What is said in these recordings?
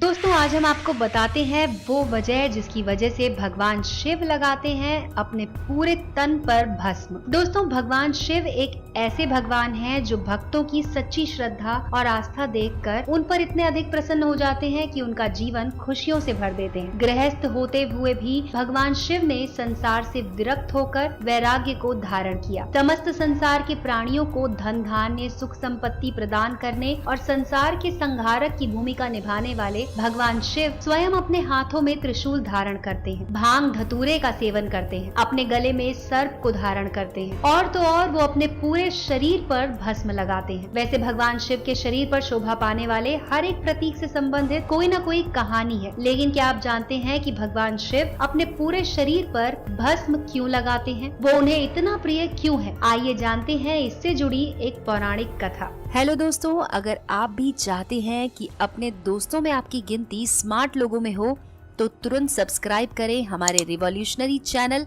दोस्तों आज हम आपको बताते हैं वो वजह जिसकी वजह से भगवान शिव लगाते हैं अपने पूरे तन पर भस्म। दोस्तों भगवान शिव एक ऐसे भगवान हैं जो भक्तों की सच्ची श्रद्धा और आस्था देखकर उन पर इतने अधिक प्रसन्न हो जाते हैं कि उनका जीवन खुशियों से भर देते हैं। गृहस्थ होते हुए भी भगवान शिव ने संसार से विरक्त होकर वैराग्य को धारण किया। समस्त संसार के प्राणियों को धन धान्य सुख संपत्ति प्रदान करने और संसार के संहारक की भूमिका निभाने वाले भगवान शिव स्वयं अपने हाथों में त्रिशूल धारण करते हैं, भांग धतूरे का सेवन करते हैं, अपने गले में सर्प को धारण करते हैं और तो और वो अपने पूरे शरीर पर भस्म लगाते हैं। वैसे भगवान शिव के शरीर पर शोभा पाने वाले हर एक प्रतीक से संबंधित कोई न कोई कहानी है, लेकिन क्या आप जानते हैं कि भगवान शिव अपने पूरे शरीर पर भस्म क्यों लगाते हैं? वो उन्हें इतना प्रिय क्यों है? आइए जानते हैं इससे जुड़ी एक पौराणिक कथा। हेलो दोस्तों, अगर आप भी चाहते हैं कि अपने दोस्तों में आपकी गिनती स्मार्ट लोगों में हो तो तुरंत सब्सक्राइब करें हमारे रिवॉल्यूशनरी चैनल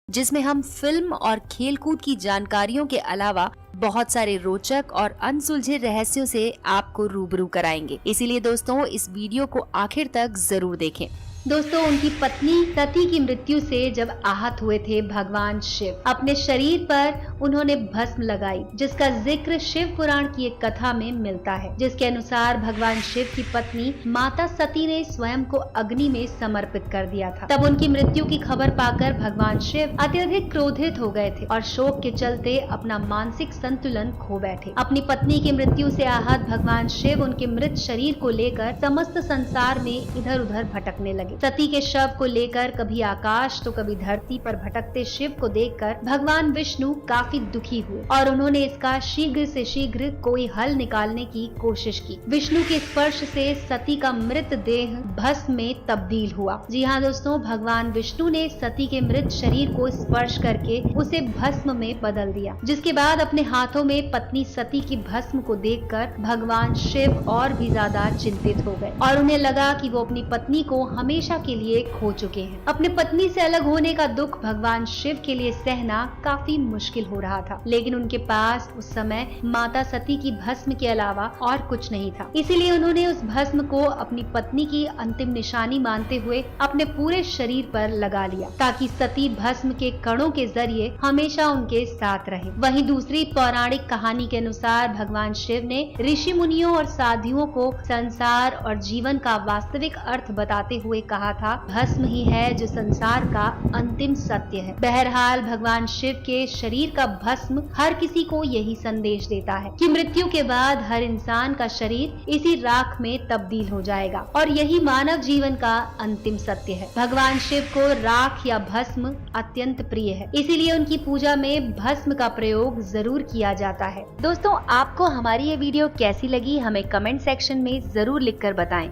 जिसमें हम फिल्म और खेलकूद की जानकारियों के अलावा बहुत सारे रोचक और अनसुलझे रहस्यों से आपको रूबरू कराएंगे। इसीलिए दोस्तों इस वीडियो को आखिर तक जरूर देखें। दोस्तों उनकी पत्नी सती की मृत्यु से जब आहत हुए थे भगवान शिव, अपने शरीर पर उन्होंने भस्म लगाई, जिसका जिक्र शिव पुराण की एक कथा में मिलता है, जिसके अनुसार भगवान शिव की पत्नी माता सती ने स्वयं को अग्नि में समर्पित कर दिया था। तब उनकी मृत्यु की खबर पाकर भगवान शिव अत्यधिक क्रोधित हो गए थे और शोक के चलते अपना मानसिक संतुलन खो बैठे। अपनी पत्नी की मृत्यु से आहत भगवान शिव उनके मृत शरीर को लेकर समस्त संसार में इधर उधर भटकने लगे। सती के शव को लेकर कभी आकाश तो कभी धरती पर भटकते शिव को देखकर भगवान विष्णु काफी दुखी हुए और उन्होंने इसका शीघ्र से शीघ्र कोई हल निकालने की कोशिश की। विष्णु के स्पर्श से सती का मृत देह भस्म में तब्दील हुआ। जी हाँ दोस्तों, भगवान विष्णु ने सती के मृत शरीर को स्पर्श करके उसे भस्म में बदल दिया, जिसके बाद अपने हाथों में पत्नी सती की भस्म को देखकर भगवान शिव और भी ज्यादा चिंतित हो गए और उन्हें लगा कि वो अपनी पत्नी को हमेशा के लिए खो चुके हैं। अपने पत्नी से अलग होने का दुख भगवान शिव के लिए सहना काफी मुश्किल हो रहा था, लेकिन उनके पास उस समय माता सती की भस्म के अलावा और कुछ नहीं था। इसीलिए उन्होंने उस भस्म को अपनी पत्नी की अंतिम निशानी मानते हुए अपने पूरे शरीर पर लगा लिया, ताकि सती भस्म के कणों के जरिए हमेशा उनके साथ रहे। वहीं दूसरी पौराणिक कहानी के अनुसार भगवान शिव ने ऋषि मुनियों और साधुओं को संसार और जीवन का वास्तविक अर्थ बताते हुए कहा था, भस्म ही है जो संसार का अंतिम सत्य है। बहरहाल भगवान शिव के शरीर का भस्म हर किसी को यही संदेश देता है कि मृत्यु के बाद हर इंसान का शरीर इसी राख में तब्दील हो जाएगा और यही मानव जीवन का अंतिम सत्य है। भगवान शिव को राख या भस्म अत्यंत प्रिय है, इसीलिए उनकी पूजा में भस्म का प्रयोग जरूर किया जाता है। दोस्तों आपको हमारी ये वीडियो कैसी लगी हमें कमेंट सेक्शन में जरूर लिखकर बताएं।